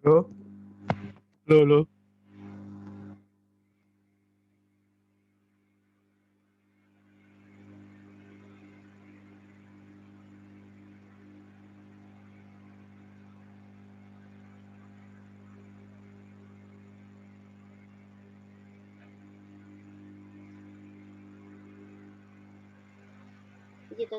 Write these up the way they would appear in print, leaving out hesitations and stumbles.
Halo, halo. Gitu.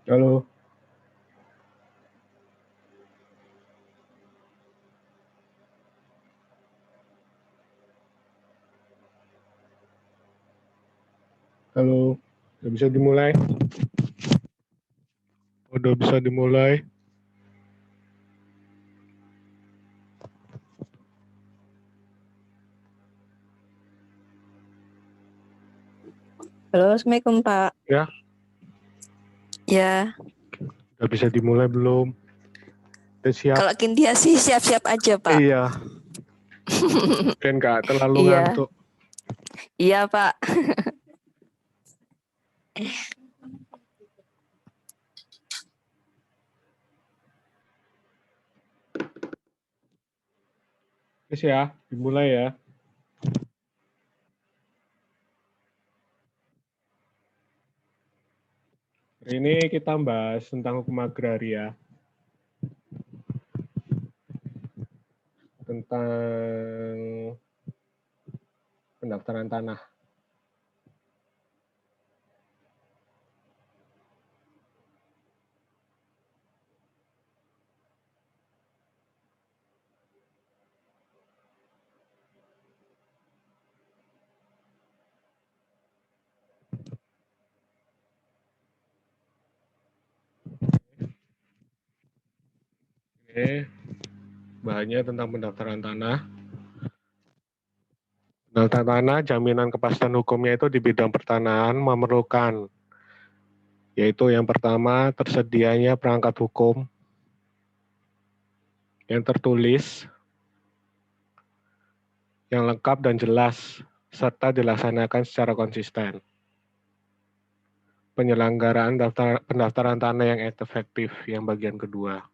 Halo. Halo. Udah bisa dimulai? Udah bisa dimulai? Halo, Assalamualaikum Pak. Ya. Ya. Udah bisa dimulai belum? Udah siap? Kalau Kintia sih siap-siap aja Pak. Iya. Kan nggak terlalu Iya. ngantuk. Iya Pak. Terus ya, dimulai ya. Hari ini kita bahas tentang hukum agraria. Tentang pendaftaran tanah. Oke, bahannya tentang pendaftaran tanah. Daftar tanah, jaminan kepastian hukumnya itu di bidang pertanahan memerlukan, yaitu yang pertama, tersedianya perangkat hukum yang tertulis, yang lengkap dan jelas, serta dilaksanakan secara konsisten. Penyelenggaraan pendaftaran tanah yang efektif, yang bagian kedua.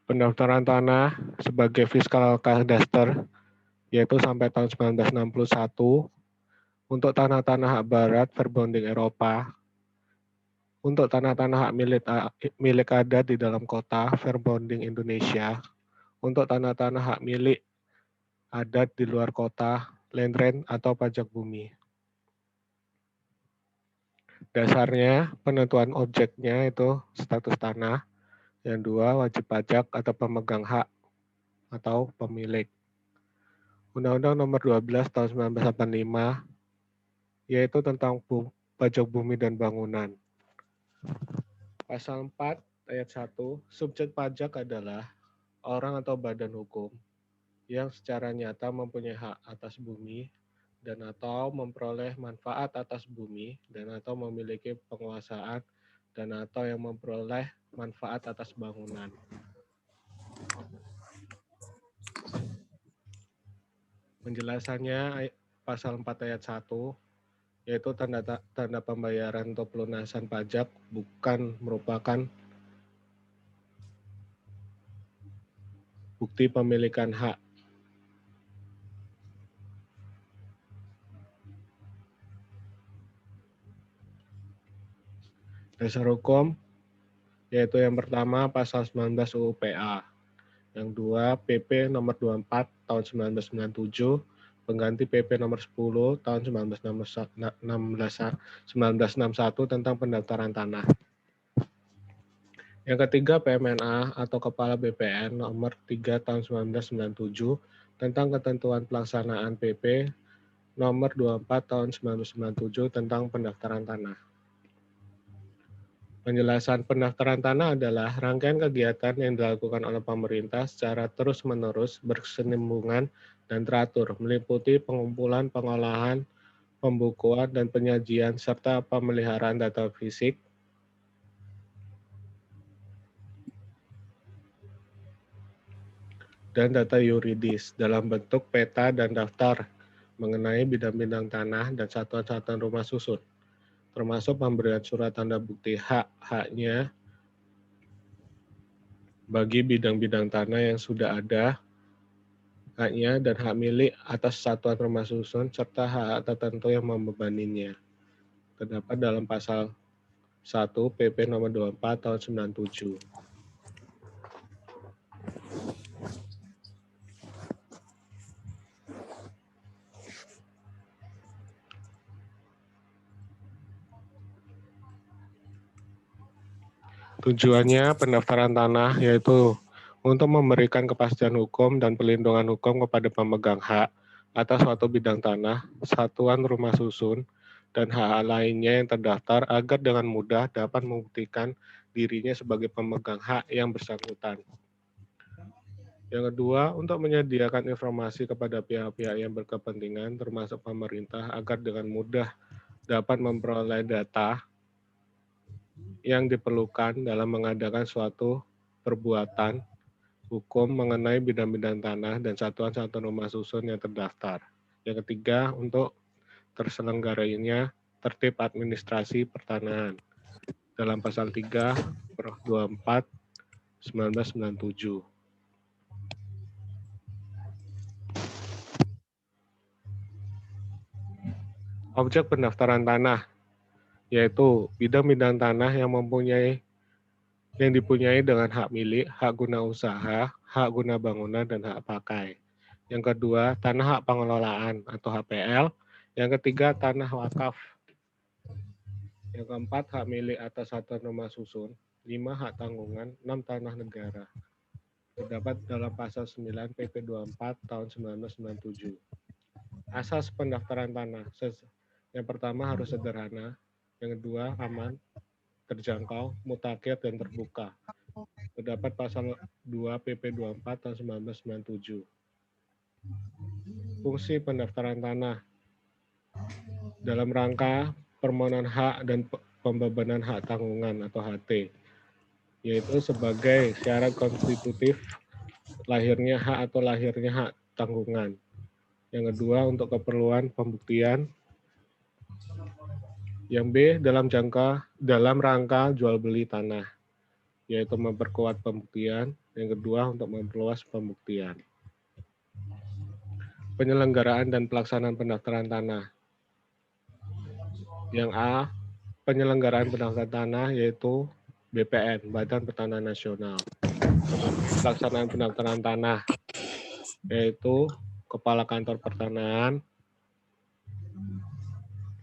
Pendaftaran tanah sebagai fiskal kadaster, yaitu sampai tahun 1961, untuk tanah-tanah hak barat verbonding Eropa, untuk tanah-tanah hak milik adat di dalam kota verbonding Indonesia, untuk tanah-tanah hak milik adat di luar kota, land rent atau pajak bumi. Dasarnya penentuan objeknya itu status tanah, yang dua wajib pajak atau pemegang hak atau pemilik. Undang-Undang Nomor 12 Tahun 1985 yaitu tentang pajak bumi dan bangunan. Pasal 4 ayat 1, subjek pajak adalah orang atau badan hukum yang secara nyata mempunyai hak atas bumi dan atau memperoleh manfaat atas bumi dan atau memiliki penguasaan dan atau yang memperoleh manfaat atas bangunan. Penjelasannya pasal 4 ayat 1, yaitu tanda pembayaran atau pelunasan pajak bukan merupakan bukti pemilikan hak. Dasar hukum, yaitu yang pertama pasal 19 UU PA, yang dua PP nomor 24 tahun 1997, pengganti PP nomor 10 tahun 1961 tentang pendaftaran tanah. Yang ketiga PMNA atau Kepala BPN nomor 3 tahun 1997 tentang ketentuan pelaksanaan PP nomor 24 tahun 1997 tentang pendaftaran tanah. Penjelasan pendaftaran tanah adalah rangkaian kegiatan yang dilakukan oleh pemerintah secara terus-menerus, berkesinambungan, dan teratur, meliputi pengumpulan, pengolahan, pembukuan, dan penyajian, serta pemeliharaan data fisik, dan data yuridis dalam bentuk peta dan daftar mengenai bidang-bidang tanah dan satuan-satuan rumah susun, termasuk pemberian surat tanda bukti hak-haknya bagi bidang-bidang tanah yang sudah ada haknya dan hak milik atas satuan rumah susun serta hak tertentu yang membebaninya. Terdapat dalam pasal 1 PP nomor 24 tahun 97. Tujuannya pendaftaran tanah yaitu untuk memberikan kepastian hukum dan perlindungan hukum kepada pemegang hak atas suatu bidang tanah, satuan rumah susun, dan hak lainnya yang terdaftar agar dengan mudah dapat membuktikan dirinya sebagai pemegang hak yang bersangkutan. Yang kedua, untuk menyediakan informasi kepada pihak-pihak yang berkepentingan termasuk pemerintah agar dengan mudah dapat memperoleh data yang diperlukan dalam mengadakan suatu perbuatan hukum mengenai bidang-bidang tanah dan satuan-satuan rumah susun yang terdaftar. Yang ketiga, untuk terselenggaranya tertib administrasi pertanahan dalam pasal 3 Pro 24 1997. Objek pendaftaran tanah yaitu bidang-bidang tanah yang dipunyai dengan hak milik, hak guna usaha, hak guna bangunan, dan hak pakai. Yang kedua, tanah hak pengelolaan atau HPL. Yang ketiga, tanah wakaf. Yang keempat, hak milik atas satuan rumah susun. 5, hak tanggungan. 6, tanah negara. Terdapat dalam pasal 9 PP 24 tahun 1997. Asas pendaftaran tanah. Yang pertama harus sederhana, yang kedua aman, terjangkau, mutakhir, dan terbuka. Terdapat pasal 2 PP 24 tahun 1997. Fungsi pendaftaran tanah dalam rangka permohonan hak dan pembebanan hak tanggungan atau HT, yaitu sebagai syarat konstitutif lahirnya hak atau lahirnya hak tanggungan. Yang kedua untuk keperluan pembuktian. Yang B dalam rangka jual beli tanah, yaitu memperkuat pembuktian. Yang kedua untuk memperluas pembuktian. Penyelenggaraan dan pelaksanaan pendaftaran tanah. Yang A, penyelenggaraan pendaftaran tanah yaitu BPN, Badan Pertanahan Nasional. Pelaksanaan pendaftaran tanah yaitu Kepala Kantor Pertanahan.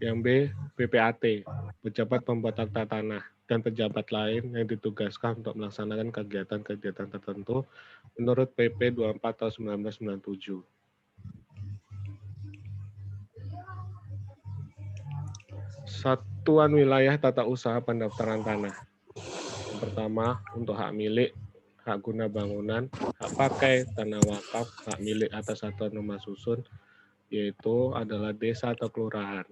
Yang B, BPAT, Pejabat Pembuat Akta Tanah, dan pejabat lain yang ditugaskan untuk melaksanakan kegiatan-kegiatan tertentu menurut PP 24 tahun 1997. Satuan wilayah tata usaha pendaftaran tanah. Yang pertama, untuk hak milik, hak guna bangunan, hak pakai, tanah wakaf, hak milik atas satuan rumah susun, yaitu adalah desa atau kelurahan.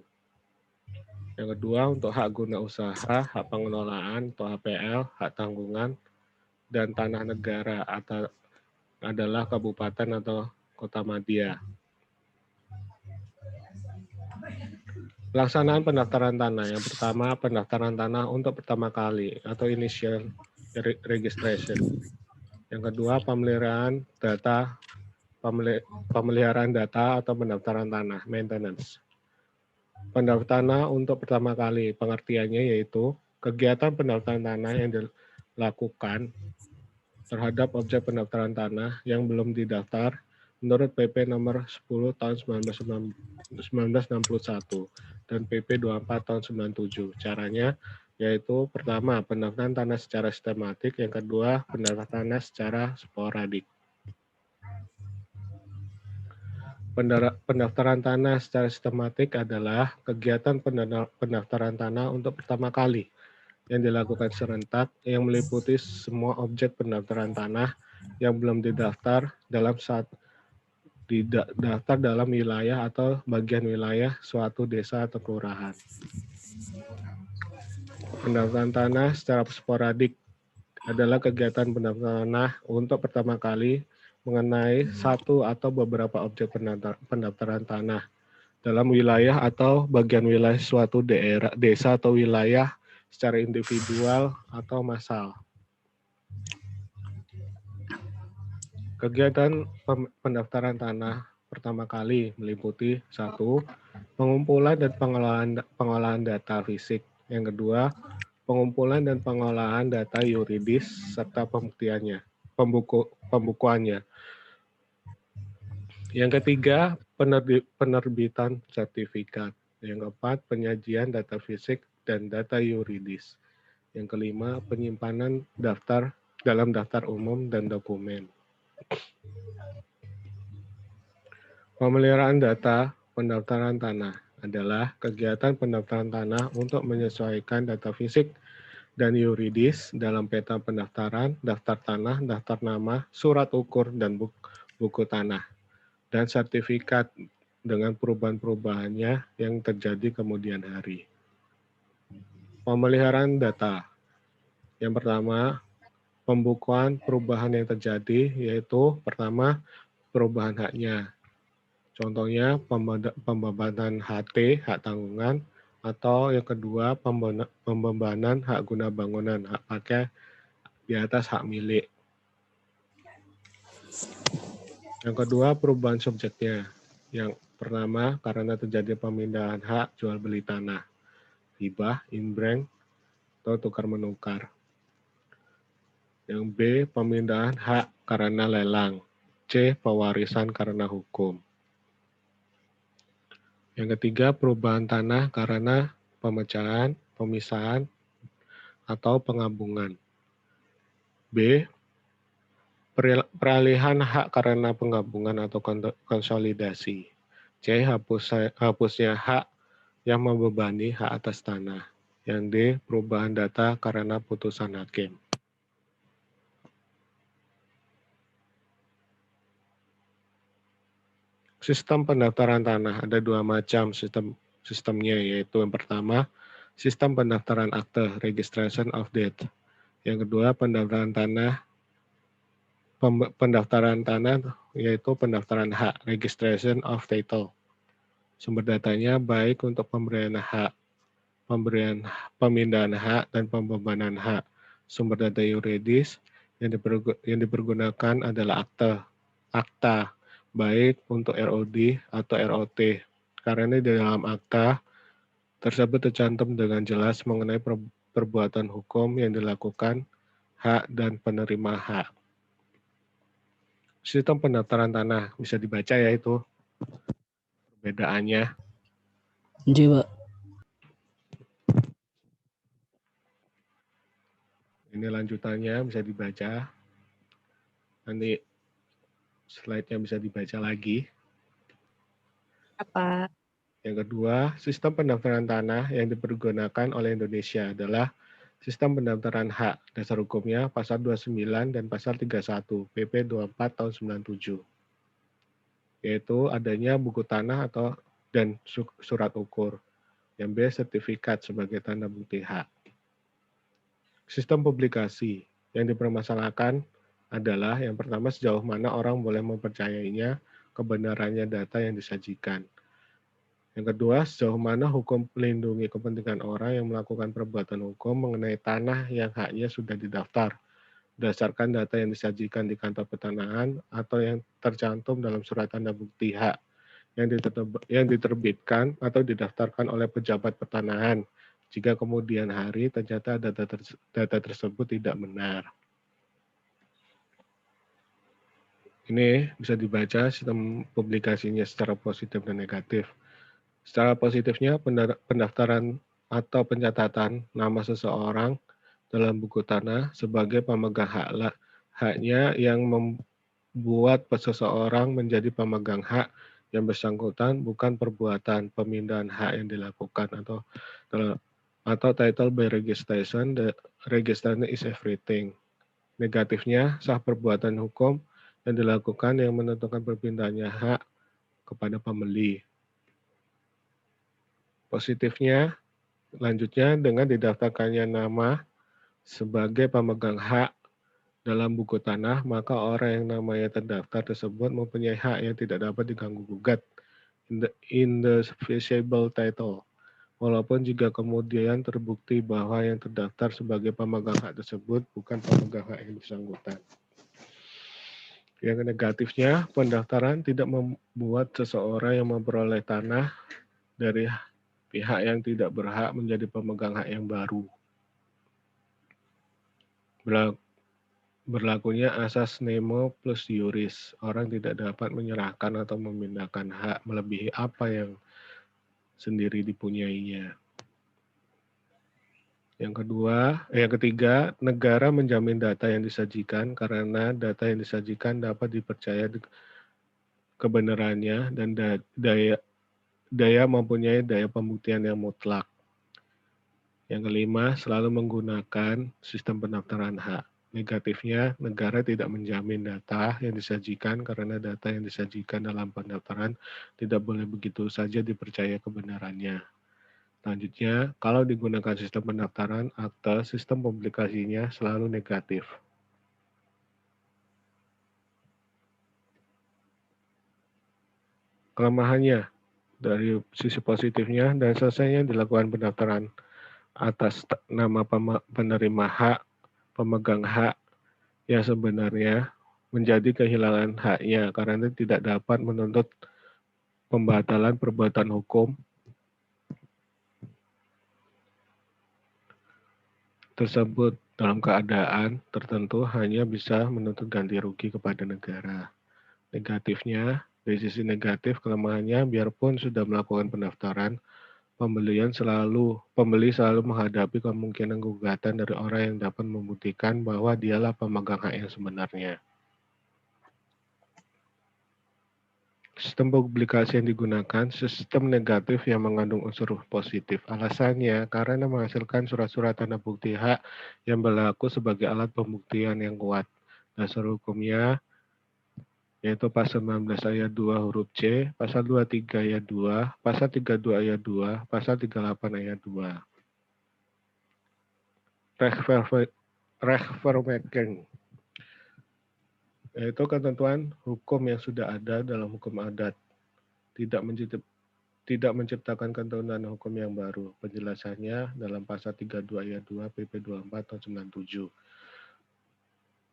Yang kedua, untuk hak guna usaha, hak pengelolaan atau HPL, hak tanggungan, dan tanah negara atau adalah kabupaten atau kota madya. Pelaksanaan pendaftaran tanah. Yang pertama, pendaftaran tanah untuk pertama kali atau initial registration. Yang kedua, pemeliharaan data atau pendaftaran tanah, maintenance. Pendaftaran tanah untuk pertama kali, pengertiannya yaitu kegiatan pendaftaran tanah yang dilakukan terhadap objek pendaftaran tanah yang belum didaftar menurut PP nomor 10 tahun 1961 dan PP 24 tahun 97. Caranya yaitu pertama, pendaftaran tanah secara sistematik, yang kedua, pendaftaran tanah secara sporadik. Pendaftaran tanah secara sistematik adalah kegiatan pendaftaran tanah untuk pertama kali yang dilakukan serentak yang meliputi semua objek pendaftaran tanah yang belum didaftar dalam wilayah atau bagian wilayah suatu desa atau kelurahan. Pendaftaran tanah secara sporadik adalah kegiatan pendaftaran tanah untuk pertama kali mengenai satu atau beberapa objek pendaftaran tanah dalam wilayah atau bagian wilayah suatu daerah, desa atau wilayah secara individual atau massal. Kegiatan pendaftaran tanah pertama kali meliputi 1. Pengumpulan dan pengolahan data fisik. Yang kedua, pengumpulan dan pengolahan data yuridis serta pembukuannya. Yang ketiga, penerbitan sertifikat. Yang keempat, penyajian data fisik dan data yuridis. Yang kelima, penyimpanan dalam daftar umum dan dokumen. Pemeliharaan data pendaftaran tanah adalah kegiatan pendaftaran tanah untuk menyesuaikan data fisik dan yuridis dalam peta pendaftaran, daftar tanah, daftar nama, surat ukur, dan buku tanah, dan sertifikat dengan perubahan-perubahannya yang terjadi kemudian hari. Pemeliharaan data. Yang pertama, pembukuan perubahan yang terjadi, yaitu pertama, perubahan haknya. Contohnya, pembebanan HT, hak tanggungan, atau yang kedua, pembebanan hak guna bangunan, hak pakai di atas hak milik. Yang kedua, perubahan subjeknya. Yang pertama, karena terjadi pemindahan hak jual beli tanah, hibah, imbreng, atau tukar-menukar. Yang B, pemindahan hak karena lelang. C, pewarisan karena hukum. Yang ketiga, perubahan tanah karena pemecahan, pemisahan, atau penggabungan. B, peralihan hak karena penggabungan atau konsolidasi. C. Hapusnya hak yang membebani hak atas tanah. Yang D. Perubahan data karena putusan hakim. Sistem pendaftaran tanah ada dua macam sistemnya, yaitu yang pertama sistem pendaftaran akte registration of deed. Yang kedua pendaftaran tanah yaitu pendaftaran hak registration of title. Sumber datanya baik untuk pemberian hak, pemindahan hak dan pembebanan hak. Sumber data yuridis yang dipergunakan adalah akta, baik untuk ROD atau ROT. Karena di dalam akta tersebut tercantum dengan jelas mengenai perbuatan hukum yang dilakukan hak dan penerima hak. Sistem pendaftaran tanah bisa dibaca ya itu perbedaannya. Iya, Pak. Ini lanjutannya bisa dibaca. Nanti slide-nya bisa dibaca lagi. Apa? Yang kedua, sistem pendaftaran tanah yang dipergunakan oleh Indonesia adalah sistem pendaftaran hak. Dasar hukumnya pasal 29 dan pasal 31 PP 24 tahun 97. Yaitu adanya buku tanah dan surat ukur. Yang B, sertifikat sebagai tanda bukti hak. Sistem publikasi yang dipermasalahkan adalah yang pertama sejauh mana orang boleh mempercayainya kebenarannya data yang disajikan. Yang kedua, sejauh mana hukum melindungi kepentingan orang yang melakukan perbuatan hukum mengenai tanah yang haknya sudah didaftar, berdasarkan data yang disajikan di kantor pertanahan atau yang tercantum dalam surat tanda bukti hak yang diterbitkan atau didaftarkan oleh pejabat pertanahan, jika kemudian hari ternyata data tersebut tidak benar. Ini bisa dibaca sistem publikasinya secara positif dan negatif. Secara positifnya, pendaftaran atau pencatatan nama seseorang dalam buku tanah sebagai pemegang haknya yang membuat seseorang menjadi pemegang hak yang bersangkutan bukan perbuatan pemindahan hak yang dilakukan atau title by registration. The registration is everything. Negatifnya, sah perbuatan hukum yang dilakukan yang menentukan perpindahannya hak kepada pembeli. Positifnya, lanjutnya dengan didaftarkannya nama sebagai pemegang hak dalam buku tanah, maka orang yang namanya terdaftar tersebut mempunyai hak yang tidak dapat diganggu-gugat in the visible title. Walaupun jika kemudian terbukti bahwa yang terdaftar sebagai pemegang hak tersebut bukan pemegang hak yang bersangkutan. Yang negatifnya, pendaftaran tidak membuat seseorang yang memperoleh tanah dari pihak yang tidak berhak menjadi pemegang hak yang baru. Berlakunya asas nemo plus iuris, orang tidak dapat menyerahkan atau memindahkan hak melebihi apa yang sendiri dipunyainya. Yang ketiga, negara menjamin data yang disajikan karena data yang disajikan dapat dipercaya kebenarannya dan daya mempunyai daya pembuktian yang mutlak. Yang kelima, selalu menggunakan sistem pendaftaran hak. Negatifnya, negara tidak menjamin data yang disajikan karena data yang disajikan dalam pendaftaran tidak boleh begitu saja dipercaya kebenarannya. Selanjutnya, kalau digunakan sistem pendaftaran akte, sistem publikasinya selalu negatif. Kelemahannya, dari sisi positifnya dan selesainya dilakukan pendaftaran atas nama penerima hak, pemegang hak yang sebenarnya menjadi kehilangan haknya karena tidak dapat menuntut pembatalan perbuatan hukum tersebut dalam keadaan tertentu hanya bisa menuntut ganti rugi kepada negara. Negatifnya, dari sisi negatif kelemahannya, biarpun sudah melakukan pendaftaran, pembeli selalu menghadapi kemungkinan gugatan dari orang yang dapat membuktikan bahwa dialah pemegang hak yang sebenarnya. Sistem publikasi yang digunakan sistem negatif yang mengandung unsur positif. Alasannya karena menghasilkan surat-surat tanda bukti hak yang berlaku sebagai alat pembuktian yang kuat. Dasar hukumnya yaitu pasal 19 ayat 2 huruf C, pasal 23 ayat 2, pasal 32 ayat 2, pasal 38 ayat 2. Rechtverwerking yaitu ketentuan hukum yang sudah ada dalam hukum adat, tidak menciptakan ketentuan hukum yang baru. Penjelasannya dalam pasal 32 ayat 2 PP 24 tahun 97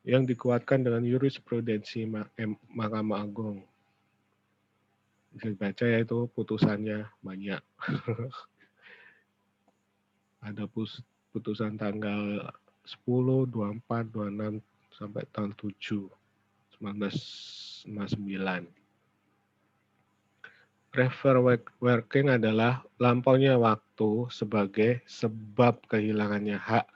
yang dikuatkan dengan jurisprudensi Mahkamah Agung. Bisa dibaca yaitu putusannya banyak. Ada putusan tanggal 10, 24, 26 sampai tanggal 7 1959. Rechtverwerking adalah lampaunya waktu sebagai sebab kehilangannya hak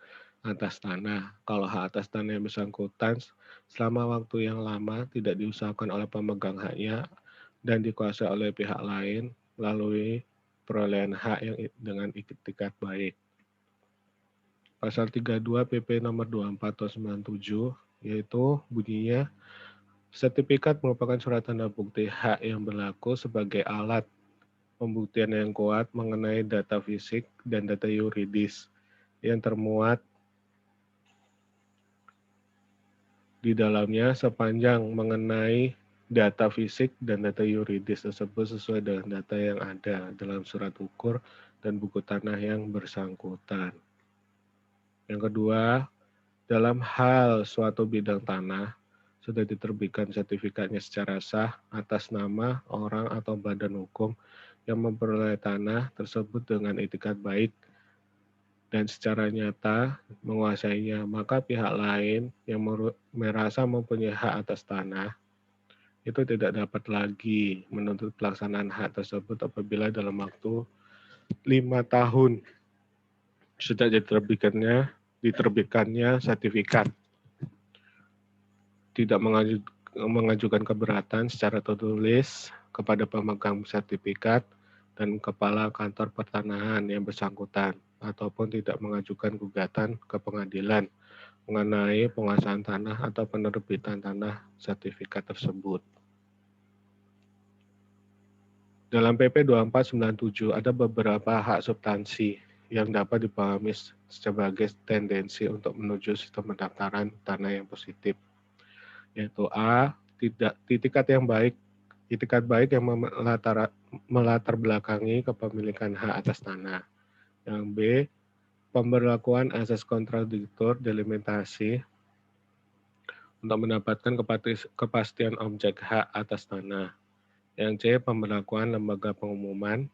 atas tanah. Kalau hak atas tanah yang bersangkutan selama waktu yang lama tidak diusahakan oleh pemegang haknya dan dikuasai oleh pihak lain melalui perolehan hak yang dengan itikat baik. Pasal 32 PP nomor 24 tahun 97 yaitu bunyinya sertifikat merupakan surat tanda bukti hak yang berlaku sebagai alat pembuktian yang kuat mengenai data fisik dan data yuridis yang termuat di dalamnya sepanjang mengenai data fisik dan data yuridis tersebut sesuai dengan data yang ada dalam surat ukur dan buku tanah yang bersangkutan. Yang kedua, dalam hal suatu bidang tanah, sudah diterbitkan sertifikatnya secara sah atas nama orang atau badan hukum yang memperoleh tanah tersebut dengan itikat baik dan secara nyata menguasainya, maka pihak lain yang merasa mempunyai hak atas tanah itu tidak dapat lagi menuntut pelaksanaan hak tersebut apabila dalam waktu 5 tahun sejak diterbitkannya sertifikat tidak mengajukan keberatan secara tertulis kepada pemegang sertifikat dan kepala kantor pertanahan yang bersangkutan ataupun tidak mengajukan gugatan ke pengadilan mengenai penguasaan tanah atau penerbitan tanah sertifikat tersebut. Dalam PP 2497 ada beberapa hak substansi yang dapat dipahami sebagai tendensi untuk menuju sistem pendaftaran tanah yang positif. Yaitu A, itikat baik yang melatar belakangi kepemilikan hak atas tanah. Yang B, pemberlakuan asas kontradiktor delimitasi untuk mendapatkan kepastian objek hak atas tanah. Yang C, pemberlakuan lembaga pengumuman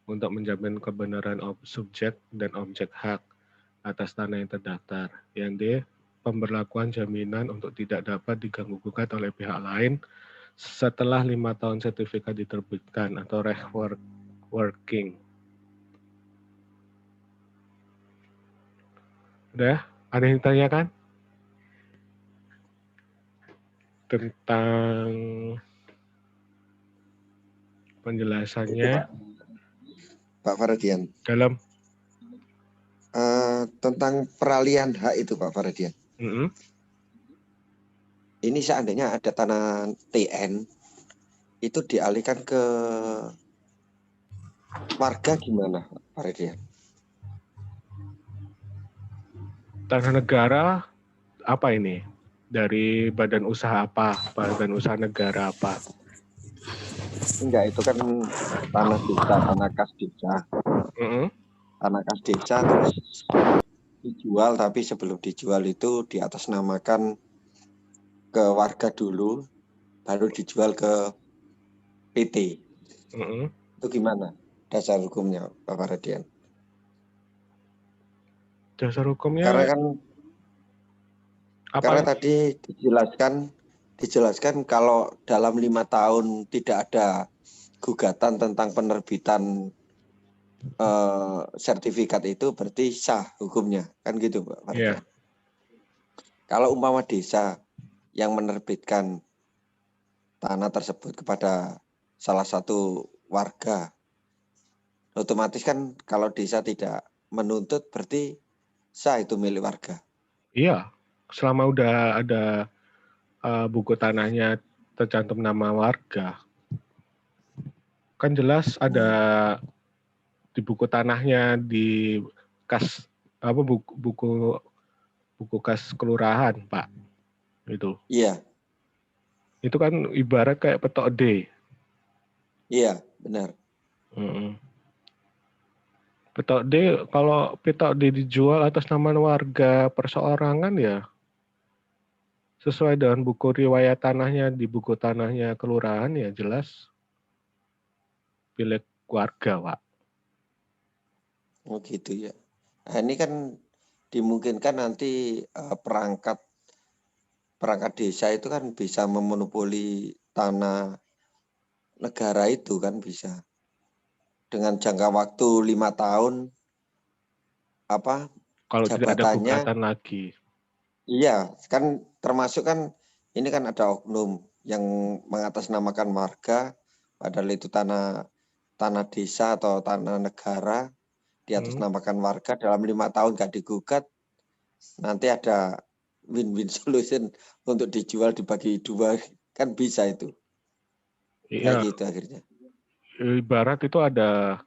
untuk menjamin kebenaran subjek dan objek hak atas tanah yang terdaftar. Yang D, pemberlakuan jaminan untuk tidak dapat diganggu-gugat oleh pihak lain setelah 5 tahun sertifikat diterbitkan atau rechtverwerking. Udah? Ada yang ditanyakan? Tentang penjelasannya Pak Faradian. dalam Tentang peralihan hak itu Pak Faradian. Ini seandainya ada tanah TN itu dialihkan ke warga gimana Pak Faradian? Tanah negara apa ini? Dari badan usaha apa? Badan usaha negara apa? Enggak, itu kan tanah desa, tanah kas desa. Tanah kas desa terus dijual, tapi sebelum dijual itu diatasnamakan ke warga dulu, baru dijual ke PT. Itu gimana dasar hukumnya Pak Faradian? Dasar hukumnya karena tadi dijelaskan kalau dalam 5 tahun tidak ada gugatan tentang penerbitan sertifikat itu berarti sah hukumnya, kan gitu Pak Faradian. Yeah. Kalau umpama desa yang menerbitkan tanah tersebut kepada salah satu warga. Otomatis kan kalau desa tidak menuntut berarti sah itu milik warga. Iya, selama udah ada buku tanahnya tercantum nama warga, kan jelas ada di buku tanahnya di kas buku kas kelurahan, Pak. Itu. Iya. Itu kan ibarat kayak petok D. Iya, benar. Petok D, kalau petok D dijual atas nama warga perseorangan ya sesuai dengan buku riwayat tanahnya di buku tanahnya kelurahan ya jelas milik warga, Pak. Oh gitu ya. Nah, ini kan dimungkinkan nanti perangkat desa itu kan bisa memonopoli tanah negara itu kan bisa. Dengan jangka waktu 5 tahun kalau tidak ada gugatan lagi. Iya, kan termasuk kan ini kan ada oknum yang mengatasnamakan warga padahal itu tanah desa atau tanah negara diatasnamakan warga dalam 5 tahun gak digugat, nanti ada win-win solution untuk dijual dibagi 2 kan bisa itu. Iya. Kayak gitu akhirnya. Ibarat itu ada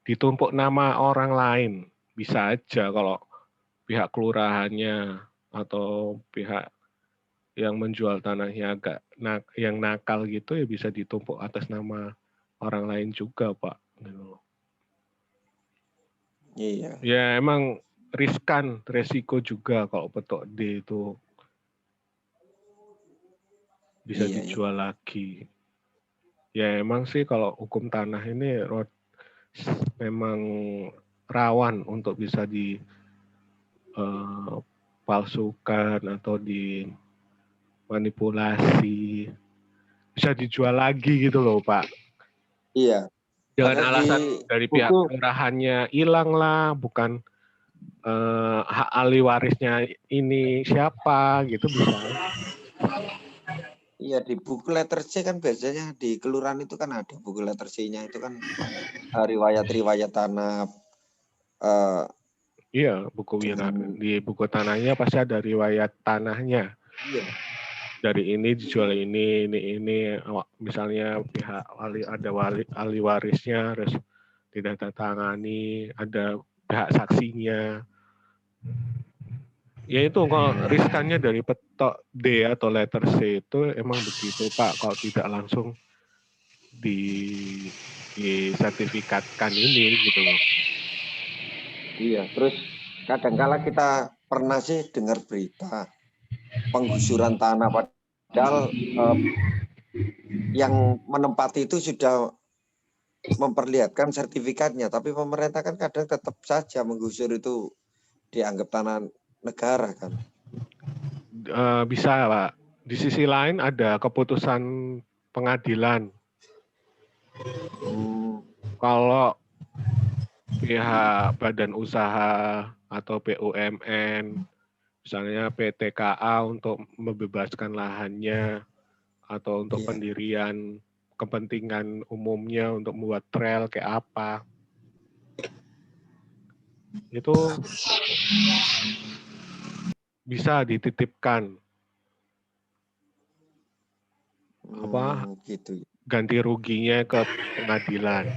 ditumpuk nama orang lain, bisa aja kalau pihak kelurahannya atau pihak yang menjual tanahnya agak yang nakal gitu ya bisa ditumpuk atas nama orang lain juga, Pak. Iya. Ya emang riskan, resiko juga kalau petok D itu bisa dijual lagi. Ya emang sih kalau hukum tanah ini memang rawan untuk bisa dipalsukan atau dimanipulasi. Bisa dijual lagi gitu loh, Pak. Iya. Dengan alasan dari pihak kelurahannya hilang lah, bukan hak ahli warisnya ini siapa gitu bisa. Iya, di buku letter C kan biasanya di kelurahan itu kan ada buku letter C-nya itu kan riwayat-riwayat tanah. Iya, di buku tanahnya pasti ada riwayat tanahnya. Iya. Dari ini dijual ini, misalnya pihak ahli warisnya harus ditandatangani, ada pihak saksinya. Ya itu kalau riskannya dari petok D atau letter C itu emang begitu, Pak, kalau tidak langsung disertifikatkan ini gitu loh. Iya, terus kadangkala kita pernah sih dengar berita penggusuran tanah padahal yang menempati itu sudah memperlihatkan sertifikatnya, tapi pemerintah kan kadang tetap saja menggusur itu dianggap tanah negara kan. Bisa, Pak. Di sisi lain ada keputusan pengadilan. Kalau pihak badan usaha atau BUMN, misalnya PT KA untuk membebaskan lahannya atau untuk pendirian kepentingan umumnya untuk membuat trail kayak apa, itu bisa dititipkan gitu. Ganti ruginya ke pengadilan.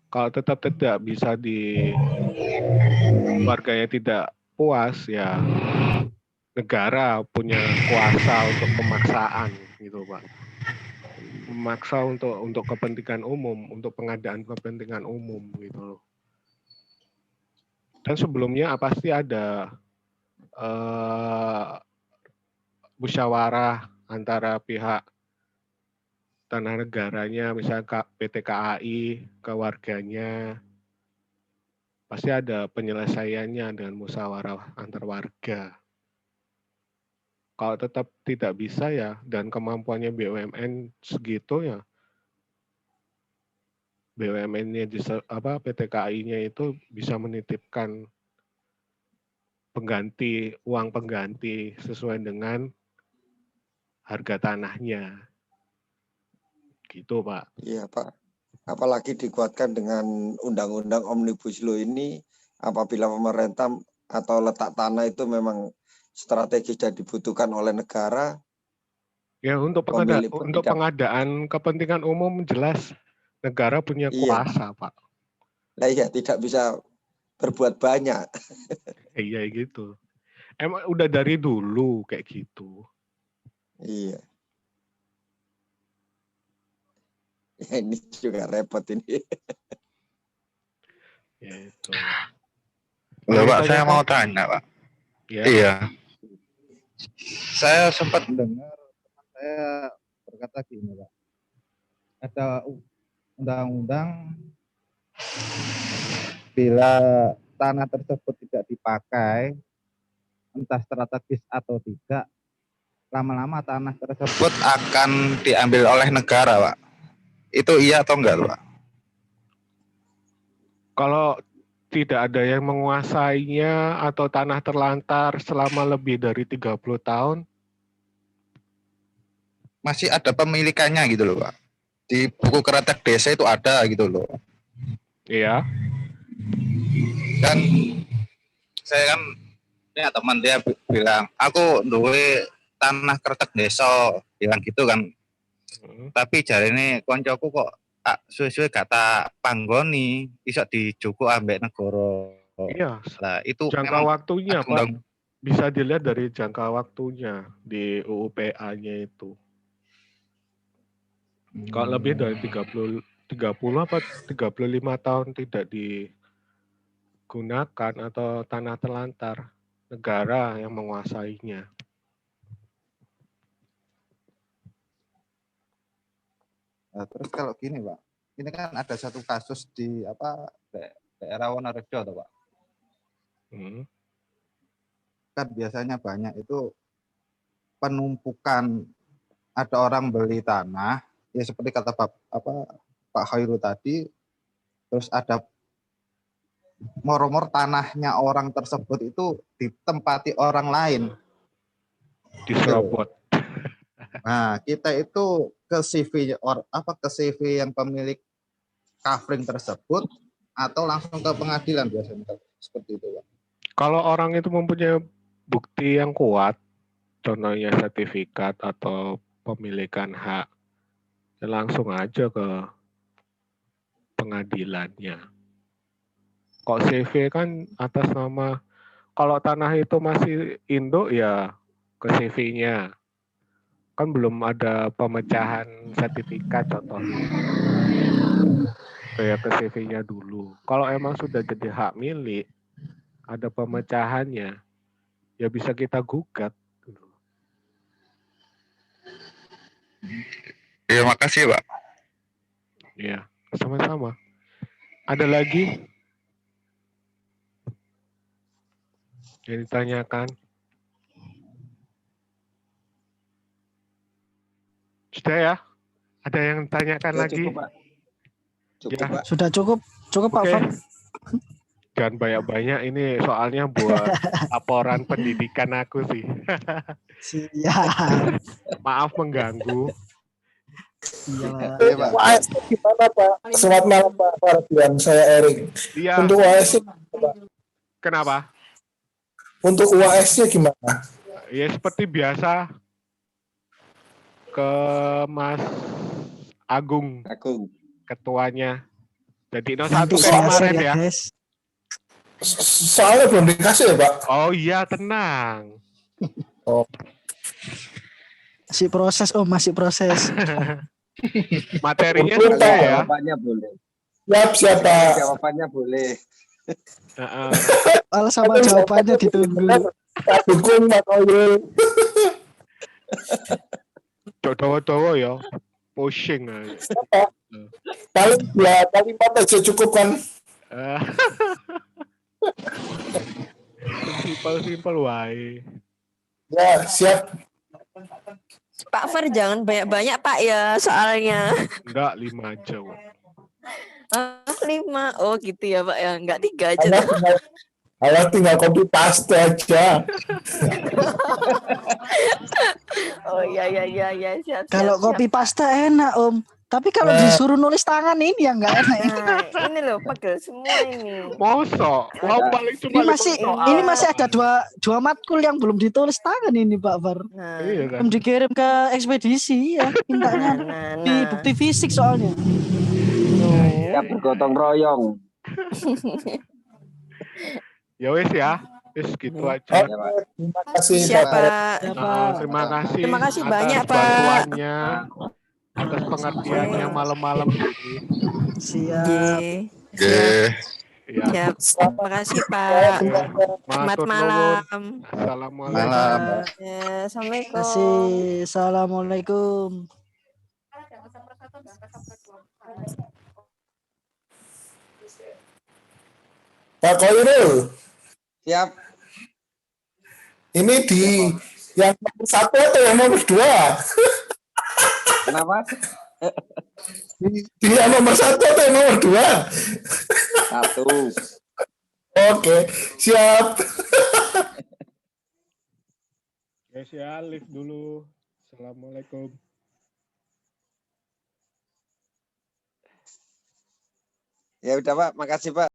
Kalau tetap tidak bisa warganya tidak puas, ya negara punya kuasa untuk pemaksaan gitu, Pak. Memaksa untuk kepentingan umum, untuk pengadaan kepentingan umum gitu. Dan sebelumnya pasti ada musyawarah antara pihak tanah negaranya, misalnya PT KAI ke warganya, pasti ada penyelesaiannya dengan musyawarah antar warga. Kalau tetap tidak bisa ya, dan kemampuannya BUMN segitu ya, BUMN-nya PT KAI-nya itu bisa menitipkan uang pengganti sesuai dengan harga tanahnya. Gitu, Pak. Iya, Pak. Apalagi dikuatkan dengan undang-undang Omnibus Law ini, apabila pemerintah atau letak tanah itu memang strategis dan dibutuhkan oleh negara. Ya, untuk pengadaan kepentingan umum jelas negara punya kuasa, Pak. Nah, iya, tidak bisa berbuat banyak. Iya gitu. Emang udah dari dulu kayak gitu. Iya. Ya, ini juga repot ini. Ya itu. Loh, Pak, saya mau tanya, Pak. Ya. Iya. Saya sempat dengar teman saya berkata gini, Pak. Ada undang-undang bila tanah tersebut tidak dipakai, entah strategis atau tidak, lama-lama tanah tersebut akan diambil oleh negara, Pak. Itu iya atau enggak, Pak? Kalau tidak ada yang menguasainya atau tanah terlantar selama lebih dari 30 tahun, masih ada pemilikannya gitu loh, Pak. Di buku Kretek Desa itu ada gitu loh. Iya. Dan saya kan ya teman dia bilang, aku duwe tanah Kretek Desa, bilang gitu kan. Tapi jari ini koncoku kok suwe-suwe kata panggoni iso dijuku ambek negara. Iya. Nah, itu jangka waktunya, Pak. Bisa dilihat dari jangka waktunya di UU-PA-nya itu. Kalau lebih dari 30 apa 35 tahun tidak digunakan atau tanah terlantar, negara yang menguasainya. Nah, terus kalau gini, Pak, ini kan ada satu kasus di daerah Wonorejo, Pak. Kan biasanya banyak itu penumpukan, ada orang beli tanah, ya seperti kata Pak Khairul tadi, terus ada mor-mor tanahnya orang tersebut itu ditempati orang lain. Diserobot. Nah, kita itu ke CV ke CV yang pemilik covering tersebut atau langsung ke pengadilan biasanya seperti itu, Pak. Kalau orang itu mempunyai bukti yang kuat, contohnya sertifikat atau pemilikan hak, ya langsung aja ke pengadilannya. Kok CV kan atas nama, kalau tanah itu masih induk ya ke CV-nya. Kan belum ada pemecahan sertifikat contohnya. Kayak ke CV-nya dulu. Kalau emang sudah jadi hak milik, ada pemecahannya, ya bisa kita gugat. Ya, makasih, Pak. Ya, sama-sama. Ada lagi yang ditanyakan? Sudah ya? Ada yang tanyakan Ya, lagi? cukup, Pak. Cukup, Ya. Pak. Sudah cukup Pak Fat. Jangan banyak-banyak, ini soalnya buat laporan pendidikan aku sih. Siap. Maaf mengganggu. Iya. UAS gimana, Pak? Selamat malam, Pak Fardian. Saya Erik. Iya. Untuk UAS-nya Pak? Kenapa? Untuk UAS-nya gimana? Ya seperti biasa, ke Mas Agung. Ketuanya. Jadi Nanti 1 saya kemarin share ya. Guys. Soalnya belum dikasih ya, Pak? Oh iya, tenang. Oh. Masih proses, masih proses. Materinya sudah ya. Jawabannya boleh. Siap, Pak. Jawabannya boleh. Kalau sama jawabannya ditunggu. Dukung Pak Khairul. Dowo-dowo ya. Pushing aja. Paling ya kalimat aja cukup kan. Simpel wae. Ya, siap. Pak Far jangan banyak-banyak Pak ya soalnya. Enggak, 5 aja. 5. Oh gitu ya Pak ya. Enggak 3 aja. Tinggal copy paste aja. Oh iya siap. Kalau kopi pasta enak Om. Tapi kalau disuruh nulis tangan ini yang nggak enak. Nah, ini loh pegel semua ini. Mosok, wah paling cuma Ini masih ada dua matkul yang belum ditulis tangan ini Pak Far. Nah, Iya kan? Belum dikirim ke ekspedisi ya, mintanya di bukti fisik soalnya. Ya bergotong royong. Ya wes ya, wes gitu aja. Terima kasih siapa? Terima kasih. Terima kasih atas banyak, Pak. bantuannya, atas pengertiannya malam-malam ini. Siap. Ya. Siap. Terima kasih Pak. Selamat Matur malam. nuwun. Assalamualaikum. Malam. Ya, Assalamualaikum. Kasih. Assalamualaikum. Pak Koirul. Siap. Ini di yang nomor 1 atau yang nomor 2? Kenapa? Di yang nomor 1 atau yang nomor 2? 1. Oke, siap. Guys ya, lift dulu. Assalamualaikum. Ya udah Pak, makasih Pak.